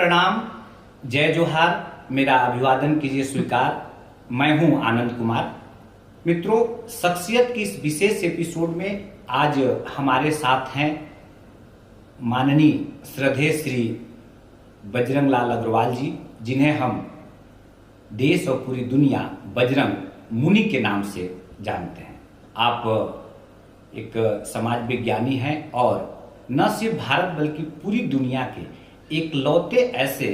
प्रणाम, जय जोहार, मेरा अभिवादन कीजिए स्वीकार। मैं हूं आनंद कुमार। मित्रों, शख्सियत की इस विशेष एपिसोड में आज हमारे साथ हैं माननीय श्रद्धेय श्री बजरंग लाल अग्रवाल जी, जिन्हें हम देश और पूरी दुनिया बजरंग मुनि के नाम से जानते हैं। आप एक समाज विज्ञानी हैं और न सिर्फ भारत बल्कि पूरी दुनिया के एक लौते ऐसे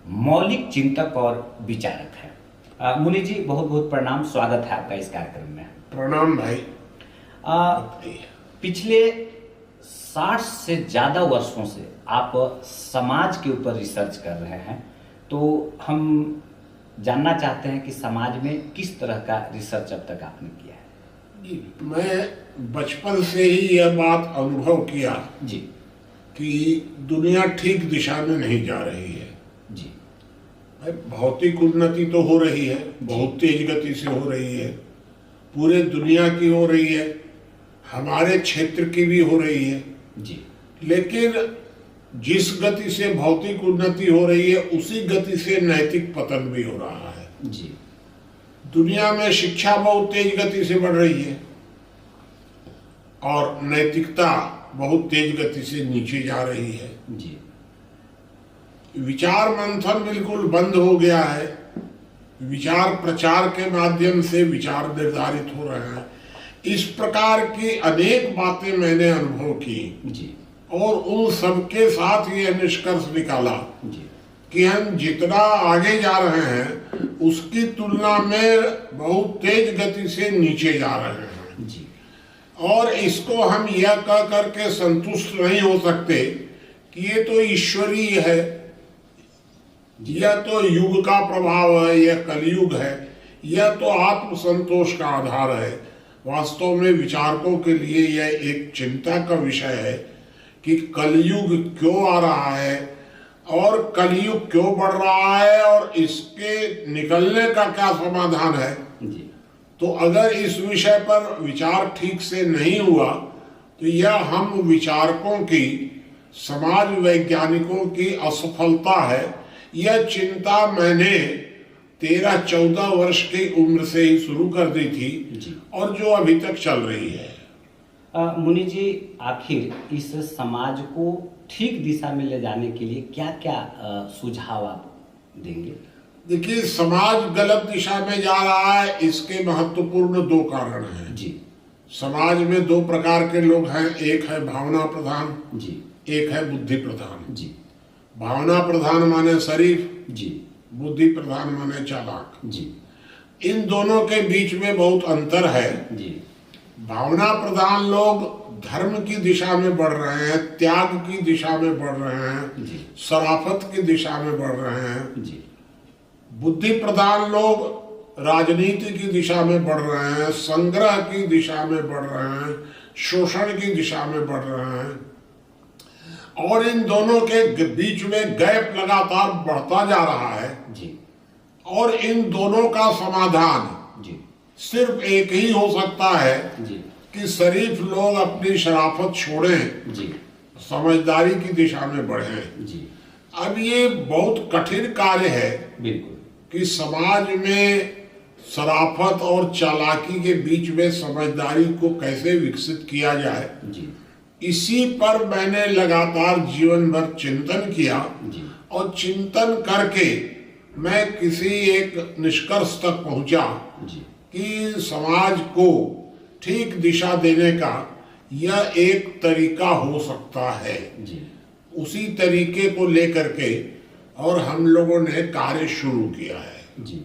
मौलिक चिंतक और विचारक हैं। मुनि जी, बहुत बहुत प्रणाम, स्वागत है आपका इस कार्यक्रम में। प्रणाम भाई। पिछले 60 से ज़्यादा वर्षों से आप समाज के ऊपर रिसर्च कर रहे हैं, तो हम जानना चाहते हैं कि समाज में किस तरह का रिसर्च अब तक आपने किया है। मैं बचपन से ही यह बात अनुभव किया जी कि दुनिया ठीक दिशा में नहीं जा रही है। जी भाई, भौतिक उन्नति तो हो रही है, बहुत तेज गति से हो रही है, पूरे दुनिया की हो रही है, हमारे क्षेत्र की भी हो रही है जी। लेकिन जिस गति से भौतिक उन्नति हो रही है उसी गति से नैतिक पतन भी हो रहा है जी। दुनिया में शिक्षा बहुत तेज गति से बढ़ रही है और नैतिकता बहुत तेज गति से नीचे जा रही है जी। विचार मंथन बिल्कुल बंद हो गया है। विचार प्रचार के माध्यम से विचार निर्धारित हो रहे हैं। इस प्रकार की अनेक बातें मैंने अनुभव की जी। और उन सबके साथ ये निष्कर्ष निकाला जी। कि हम जितना आगे जा रहे हैं उसकी तुलना में बहुत तेज गति से नीचे जा रहे हैं जी। और इसको हम यह कह करके संतुष्ट नहीं हो सकते कि ये तो ईश्वरीय है, यह तो युग का प्रभाव है, यह कलयुग है, यह तो आत्मसंतोष का आधार है। वास्तव में विचारकों के लिए यह एक चिंता का विषय है कि कलयुग क्यों आ रहा है और कलयुग क्यों बढ़ रहा है और इसके निकलने का क्या समाधान है जी। तो अगर इस विषय पर विचार ठीक से नहीं हुआ तो यह हम विचारकों की, समाज वैज्ञानिकों की असफलता है। यह चिंता मैंने 13-14 वर्ष की उम्र से ही शुरू कर दी थी जी। और जो अभी तक चल रही है। मुनि जी, आखिर इस समाज को ठीक दिशा में ले जाने के लिए क्या क्या सुझाव आप देंगे? देखिए, समाज गलत दिशा में जा रहा है, इसके महत्वपूर्ण 2 कारण हैं जी। समाज में 2 प्रकार के लोग हैं, एक है भावना प्रधान जी। एक है बुद्धि प्रधान जी। भावना प्रधान माने शरीफ जी। बुद्धि प्रधान माने चालाक। जी। इन दोनों के बीच में बहुत अंतर है। जी। भावना प्रधान लोग धर्म की दिशा में बढ़ रहे हैं, त्याग की दिशा में बढ़ रहे हैं, जी। शराफत की दिशा में बढ़ रहे हैं। जी। बुद्धि प्रधान लोग राजनीति की दिशा में बढ़ रहे हैं, संग्रह की दिशा में बढ़ रहे हैं, शोषण की दिशा में बढ़ रहे हैं और इन दोनों के बीच में गैप लगातार बढ़ता जा रहा है जी। और इन दोनों का समाधान जी। सिर्फ एक ही हो सकता है जी। कि शरीफ लोग अपनी शराफत छोड़ें, जी। समझदारी की दिशा में बढ़ें। जी। अब ये बहुत कठिन कार्य है बिल्कुल कि समाज में शराफत और चालाकी के बीच में समझदारी को कैसे विकसित किया जाए। जी। इसी पर मैंने लगातार जीवन भर चिंतन किया जी। और चिंतन करके मैं किसी एक निष्कर्ष तक पहुंचा जी। कि समाज को ठीक दिशा देने का यह एक तरीका हो सकता है। जी। उसी तरीके को लेकर के और हम लोगों ने कार्य शुरू किया है। जी।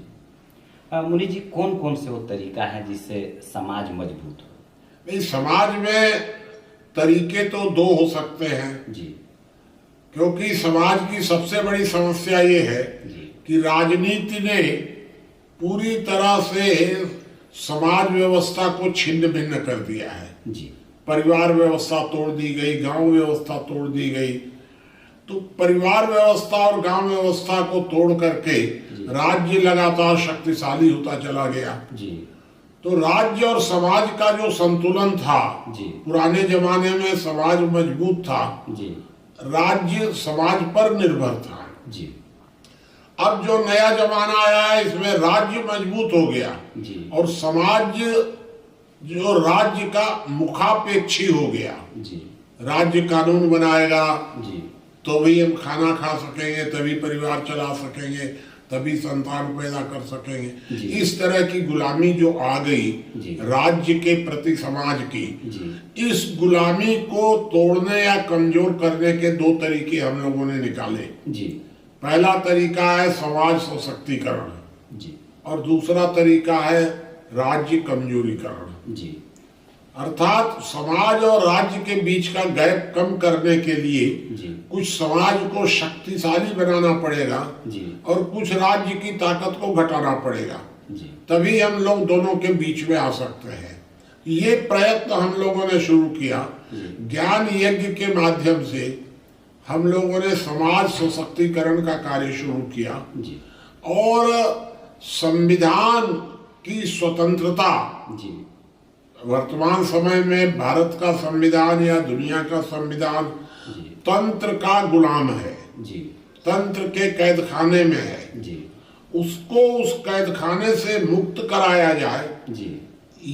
मुनि जी, कौन कौन से वो तरीका है जिससे समाज मजबूत हो? नहीं, समाज में तरीके तो 2 हो सकते हैं जी। क्योंकि समाज की सबसे बड़ी समस्या ये है जी। कि राजनीति ने पूरी तरह से समाज व्यवस्था को छिन्न भिन्न कर दिया है। जी। परिवार व्यवस्था तोड़ दी गई, गांव व्यवस्था तोड़ दी गई। तो परिवार व्यवस्था और गांव व्यवस्था को तोड़ करके राज्य लगातार शक्तिशाली होता चला गया। जी। तो राज्य और समाज का जो संतुलन था, जी। पुराने जमाने में समाज मजबूत था, जी। राज्य समाज पर निर्भर था। जी। अब जो नया जमाना आया है इसमें राज्य मजबूत हो गया जी। और समाज जो राज्य का मुखापेक्षी हो गया। जी। राज्य कानून बनाएगा जी। तो भी हम खाना खा सकेंगे, तभी परिवार चला सकेंगे, तभी संतान पैदा कर सकेंगे। जी। इस तरह की गुलामी जो आ गई जी। राज्य के प्रति समाज की, जी। इस गुलामी को तोड़ने या कमजोर करने के दो तरीके हम लोगों ने निकाले। जी। पहला तरीका है समाज सशक्तिकरण जी। और दूसरा तरीका है राज्य कमजोरीकरण। जी। अर्थात समाज और राज्य के बीच का गैप कम करने के लिए जी। कुछ समाज को शक्तिशाली बनाना पड़ेगा जी। और कुछ राज्य की ताकत को घटाना पड़ेगा, जी। तभी हम लोग दोनों के बीच में आ सकते हैं। ये प्रयत्न हम लोगों ने शुरू किया। ज्ञान यज्ञ के माध्यम से हम लोगों ने समाज सशक्तिकरण का कार्य शुरू किया जी। और संविधान की स्वतंत्रता, जी। वर्तमान समय में भारत का संविधान या दुनिया का संविधान जी। तंत्र का गुलाम है, जी। तंत्र के कैद खाने में है। जी। उसको उस कैद खाने से मुक्त कराया जाए, जी।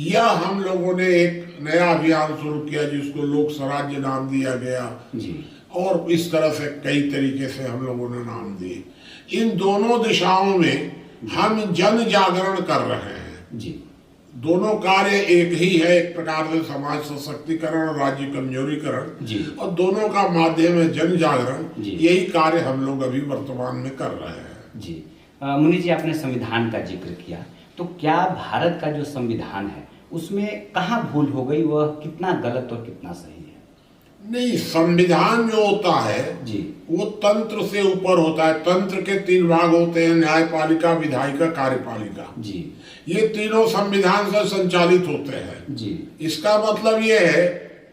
यह हम लोगों ने एक नया अभियान शुरू किया जिसको लोक स्वराज्य नाम दिया गया। जी। और इस तरह से कई तरीके से हम लोगों ने नाम दिए। इन दोनों दिशाओं में हम जन जागरण कर रहे हैं। जी। दोनों कार्य एक ही है, एक प्रकार से समाज सशक्तिकरण और राज्य कमजोरीकरण, जी। और दोनों का माध्यम है जन जागरण। जी। यही कार्य हम लोग अभी वर्तमान में कर रहे हैं। जी। मुनि जी, आपने संविधान का जिक्र किया, तो क्या भारत का जो संविधान है उसमें कहाँ भूल हो गई, वह कितना गलत और कितना सही है? नहीं, संविधान जो होता है जी। वो तंत्र से ऊपर होता है। तंत्र के तीन भाग होते हैं, न्यायपालिका, विधायिका, कार्यपालिका। जी। ये तीनों संविधान से संचालित होते हैं। जी। इसका मतलब ये है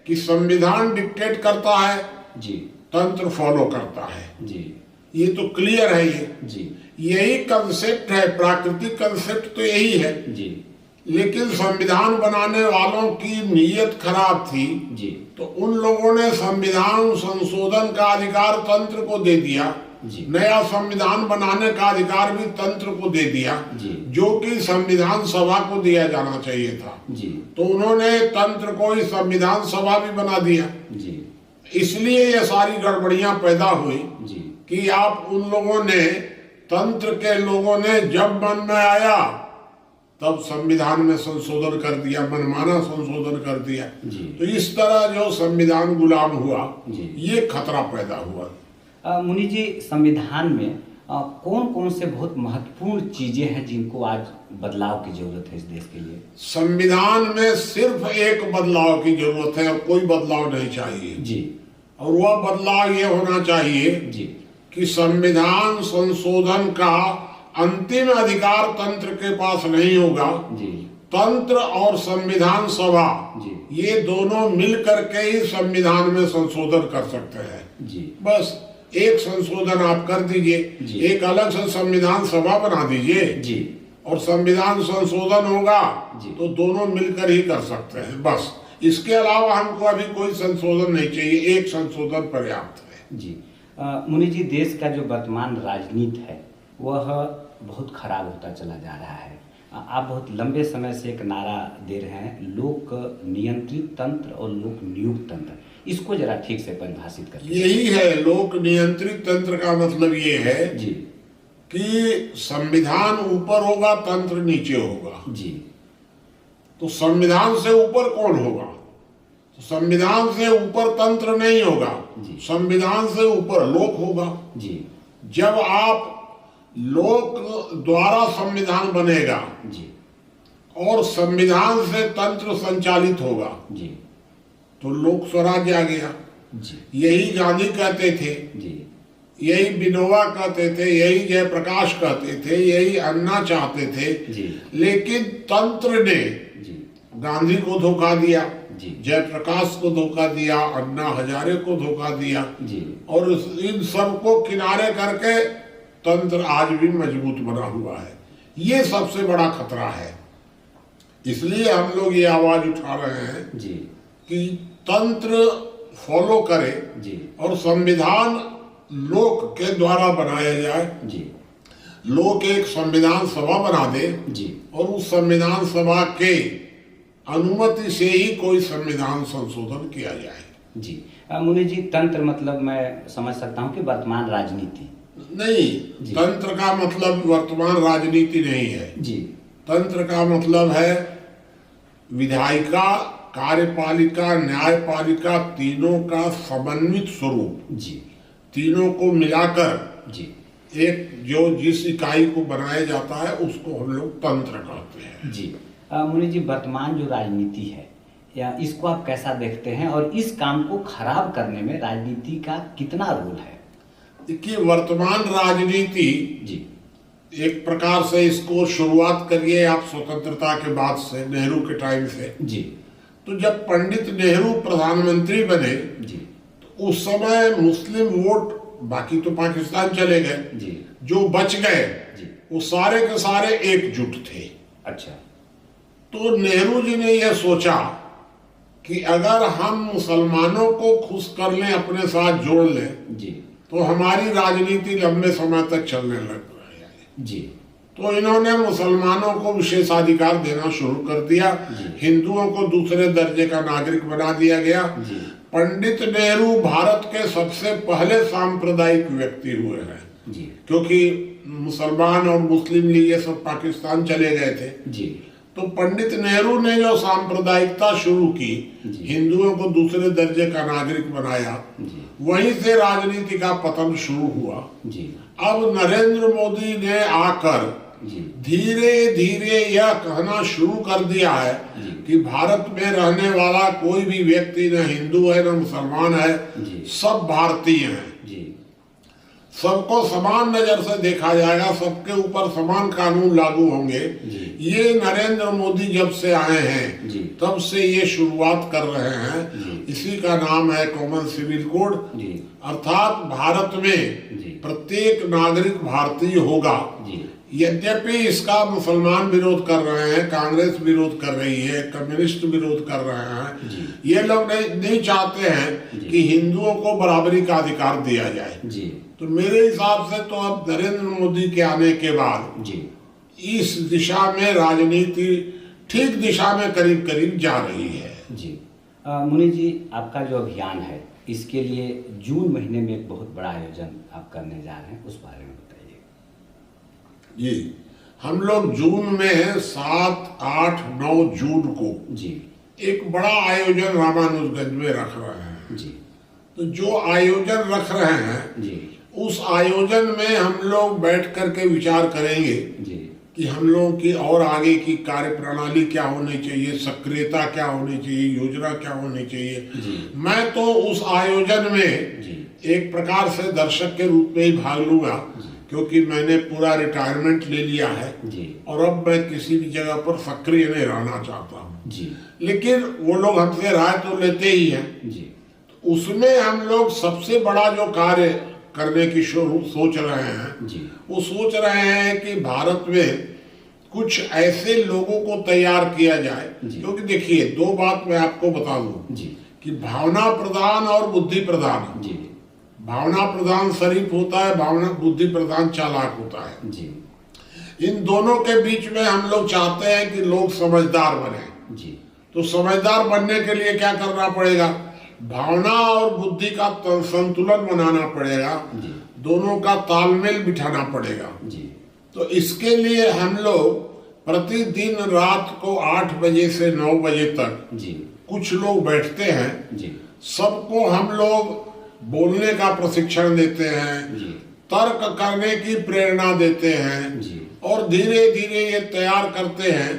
कि संविधान डिक्टेट करता है, जी। तंत्र फॉलो करता है। जी। ये तो क्लियर है। ये जी। यही कंसेप्ट है, प्राकृतिक कंसेप्ट तो यही है। जी। लेकिन संविधान बनाने वालों की नीयत खराब थी, जी। तो उन लोगों ने संविधान संशोधन का अधिकार तंत्र को दे दिया। जी। नया संविधान बनाने का अधिकार भी तंत्र को दे दिया, जी। जो कि संविधान सभा को दिया जाना चाहिए था। जी। तो उन्होंने तंत्र को ही संविधान सभा भी बना दिया। जी। इसलिए ये सारी गड़बड़ियां पैदा हुई जी। कि आप उन लोगों ने, तंत्र के लोगों ने जब मन में आया तब संविधान में संशोधन कर दिया, मनमाना संशोधन कर दिया। जी। तो इस तरह जो संविधान गुलाम हुआ, जी। ये खतरा पैदा हुआ। मुनि जी, संविधान में कौन कौन से बहुत महत्वपूर्ण चीजें हैं जिनको आज बदलाव की जरूरत है इस देश के लिए? संविधान में सिर्फ एक बदलाव की जरूरत है और कोई बदलाव नहीं चाहिए। जी। और वह बदलाव ये होना चाहिए जी। कि संविधान संशोधन का अंतिम अधिकार तंत्र के पास नहीं होगा। जी। तंत्र और संविधान सभा, जी। ये दोनों मिल करके ही संविधान में संशोधन कर सकते हैं। जी। बस एक संशोधन आप कर दीजिए, एक अलग से संविधान सभा बना दीजिए, जी। और संविधान संशोधन होगा जी। तो दोनों मिलकर ही कर सकते हैं। बस इसके अलावा हमको अभी कोई संशोधन नहीं चाहिए, एक संशोधन पर्याप्त है। जी। मुनि जी, देश का जो वर्तमान राजनीति है वह बहुत खराब होता चला जा रहा है। आप बहुत लंबे समय से एक नारा दे रहे हैं, लोक नियंत्रित तंत्र और लोक नियुक्त तंत्र। इसको जरा ठीक से परिभाषित करिए। यही है, लोक नियंत्रित तंत्र का मतलब ये है जी कि संविधान ऊपर होगा, तंत्र नीचे होगा। जी। तो संविधान से ऊपर कौन होगा? तो संविधान से ऊपर तंत्र नहीं होगा, संविधान से ऊपर लोक होगा। जी। जब आप लोक द्वारा संविधान बनेगा जी। और संविधान से तंत्र संचालित होगा, जी। तो लोक स्वराज्य आ गया। जी। यही गांधी कहते थे, जी। यही विनोबा कहते थे, यही जयप्रकाश कहते थे, यही अन्ना चाहते थे। जी। लेकिन तंत्र ने जी। गांधी को धोखा दिया, जी। जयप्रकाश को धोखा दिया, अन्ना हजारे को धोखा दिया, जी। और इन सबको किनारे करके तंत्र आज भी मजबूत बना हुआ है। ये सबसे बड़ा खतरा है। इसलिए हम लोग ये आवाज उठा रहे हैं जी। कि तंत्र फॉलो करे जी। और संविधान लोक के द्वारा बनाया जाए। जी लोक एक संविधान सभा बना दे जी और उस संविधान सभा के अनुमति से ही कोई संविधान संशोधन किया जाए। जी मुनि जी, तंत्र मतलब मैं समझ सकता हूँ कि वर्तमान राजनीति नहीं, जी। तंत्र का मतलब वर्तमान राजनीति नहीं है जी। तंत्र का मतलब है विधायिका, कार्यपालिका, न्यायपालिका तीनों का समन्वित स्वरूप। जी तीनों को मिलाकर जी एक जो जिस इकाई को बनाया जाता है उसको हम लोग तंत्र कहते हैं। जी मुनि जी, वर्तमान जो राजनीति है या इसको आप कैसा देखते हैं और इस काम को खराब करने में राजनीति का कितना रोल है? देखिए, वर्तमान राजनीति जी एक प्रकार से इसको शुरुआत करिए आप स्वतंत्रता के बाद से, नेहरू के टाइम से। जी तो जब पंडित नेहरू प्रधानमंत्री बने जी तो उस समय मुस्लिम वोट, बाकी तो पाकिस्तान चले गए, जी जो बच गए जी वो सारे के सारे एकजुट थे। अच्छा। तो नेहरू जी ने यह सोचा कि अगर हम मुसलमानों को खुश कर लें, अपने साथ जोड़ लें, जी तो हमारी राजनीति लंबे समय तक चलने लग जाएगी। जी तो इन्होंने मुसलमानों को विशेषाधिकार देना शुरू कर दिया, हिंदुओं को दूसरे दर्जे का नागरिक बना दिया गया। जी पंडित नेहरू भारत के सबसे पहले सांप्रदायिक व्यक्ति हुए हैं, जी क्योंकि मुसलमान और मुस्लिम लीग ये सब पाकिस्तान चले गए थे। जी तो पंडित नेहरू ने जो सांप्रदायिकता शुरू की, हिंदुओं को दूसरे दर्जे का नागरिक बनाया, जी वहीं से राजनीति का पतन शुरू हुआ। जी अब नरेंद्र मोदी ने आकर जी धीरे धीरे यह कहना शुरू कर दिया है कि भारत में रहने वाला कोई भी व्यक्ति न हिंदू है न मुसलमान है, सब भारतीय हैं। जी सबको समान नजर से देखा जाएगा, सबके ऊपर समान कानून लागू होंगे। ये नरेंद्र मोदी जब से आए हैं तब से ये शुरुआत कर रहे हैं। इसी का नाम है कॉमन सिविल कोड, अर्थात भारत में प्रत्येक नागरिक भारतीय होगा। यद्यपि इसका मुसलमान विरोध कर रहे हैं, कांग्रेस विरोध कर रही है, कम्युनिस्ट विरोध कर रहे हैं, ये लोग नहीं चाहते हैं कि हिंदुओं को बराबरी का अधिकार दिया जाए। तो मेरे हिसाब से तो अब नरेंद्र मोदी के आने के बाद इस दिशा में राजनीति ठीक दिशा में करीब करीब जा रही है। जी मुनि जी, आपका जो अभियान है इसके लिए जून महीने में एक बहुत बड़ा आयोजन आप करने जा रहे हैं, उस बारे में बताइए। जी, हम लोग जून में 7, 8, 9 जून को जी एक बड़ा आयोजन रामानुजगंज में रख रहे हैं। जी तो जो आयोजन रख रहे हैं जी उस आयोजन में हम लोग बैठ करके विचार करेंगे कि हम लोगों की और आगे की कार्य प्रणाली क्या होनी चाहिए, सक्रियता क्या होनी चाहिए, योजना क्या होनी चाहिए। मैं तो उस आयोजन में एक प्रकार से दर्शक के रूप में ही भाग लूंगा, क्योंकि मैंने पूरा रिटायरमेंट ले लिया है और अब मैं किसी भी जगह पर सक्रिय नहीं रहना चाहता हूँ। लेकिन वो लोग हमसे राय तो लेते ही हैं। उसमें हम लोग सबसे बड़ा जो कार्य करने की सोच रहे हैं, वो सोच रहे हैं कि भारत में कुछ ऐसे लोगों को तैयार किया जाए, क्योंकि देखिए दो बात मैं आपको बता दूं कि भावना प्रधान और बुद्धि प्रधान। भावना प्रधान शरीफ होता है, भावना बुद्धि प्रधान चालाक होता है। इन दोनों के बीच में हम लोग चाहते हैं कि लोग समझदार बने। तो समझदार बनने के लिए क्या करना पड़ेगा? भावना और बुद्धि का संतुलन बनाना पड़ेगा, दोनों का तालमेल बिठाना पड़ेगा। तो इसके लिए हम लोग प्रतिदिन रात को 8 बजे से 9 बजे तक कुछ लोग बैठते हैं। सबको हम लोग बोलने का प्रशिक्षण देते हैं, तर्क करने की प्रेरणा देते हैं और धीरे धीरे ये तैयार करते हैं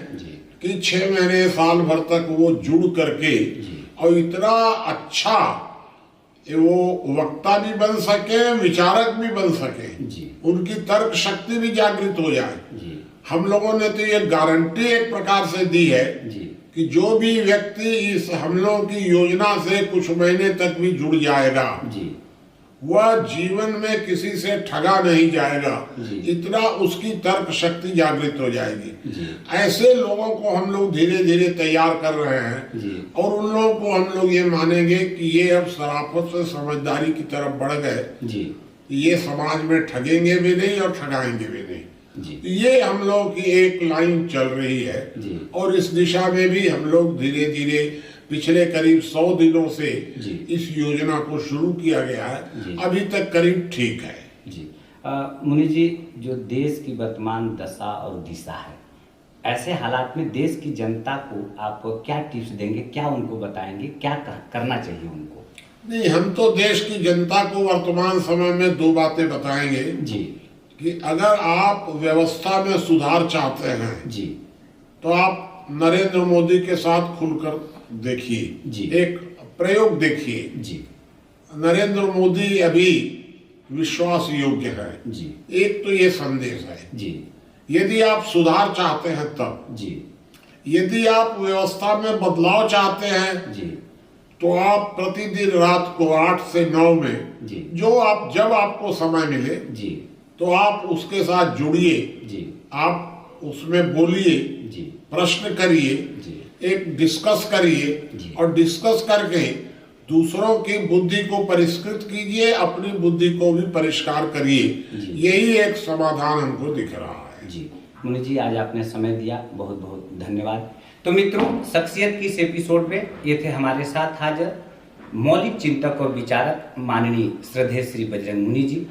कि 6 महीने साल भर तक वो जुड़ करके और इतना अच्छा वो वक्ता भी बन सके, विचारक भी बन सके, उनकी तर्क शक्ति भी जागृत हो जाए। हम लोगों ने तो ये गारंटी एक प्रकार से दी है कि जो भी व्यक्ति इस हम लोगों की योजना से कुछ महीने तक भी जुड़ जाएगा, वह जीवन में किसी से ठगा नहीं जाएगा। इतना उसकी तर्क शक्ति जागृत हो जाएगी। ऐसे लोगों को हम लोग धीरे धीरे तैयार कर रहे हैं और उन लोगों को हम लोग ये मानेंगे कि ये अब शराफत से समझदारी की तरफ बढ़ गए, ये समाज में ठगेंगे भी नहीं और ठगाएंगे भी नहीं। जी ये हम लोग की एक लाइन चल रही है जी। और इस दिशा में भी हम लोग धीरे धीरे पिछले करीब 100 दिनों से जी। इस योजना को शुरू किया गया जी। है। अभी तक करीब ठीक है जी। मुनि जी, जो देश की वर्तमान दशा और दिशा है, ऐसे हालात में देश की जनता को आप क्या टिप्स देंगे, क्या उनको बताएंगे, क्या करना चाहिए उनको? नहीं, हम तो देश की जनता को वर्तमान समय में 2 बातें बताएंगे जी कि अगर आप व्यवस्था में सुधार चाहते हैं जी तो आप नरेंद्र मोदी के साथ खुलकर देखिए, जी। एक प्रयोग देखिए। जी नरेंद्र मोदी अभी विश्वास योग्य है। जी एक तो ये संदेश है। जी यदि आप सुधार चाहते हैं तब, जी यदि आप व्यवस्था में बदलाव चाहते हैं जी तो आप प्रतिदिन रात को 8 से 9 में जी जब आपको समय मिले जी तो आप उसके साथ जुड़िए, जी आप उसमें बोलिए, जी प्रश्न करिए, जी एक डिस्कस करिए जी। और डिस्कस करके दूसरों की बुद्धि को परिष्कृत कीजिए, अपनी बुद्धि को भी परिष्कार करिए। जी। यही एक समाधान हमको दिख रहा है। जी मुनि जी, आज आपने समय दिया, बहुत बहुत धन्यवाद। तो मित्रों, शख्सियत की इस एपिसोड में ये थे हमारे साथ हाजिर मौलिक चिंतक और विचारक माननीय श्रद्धेय श्री बजरंग मुनि जी।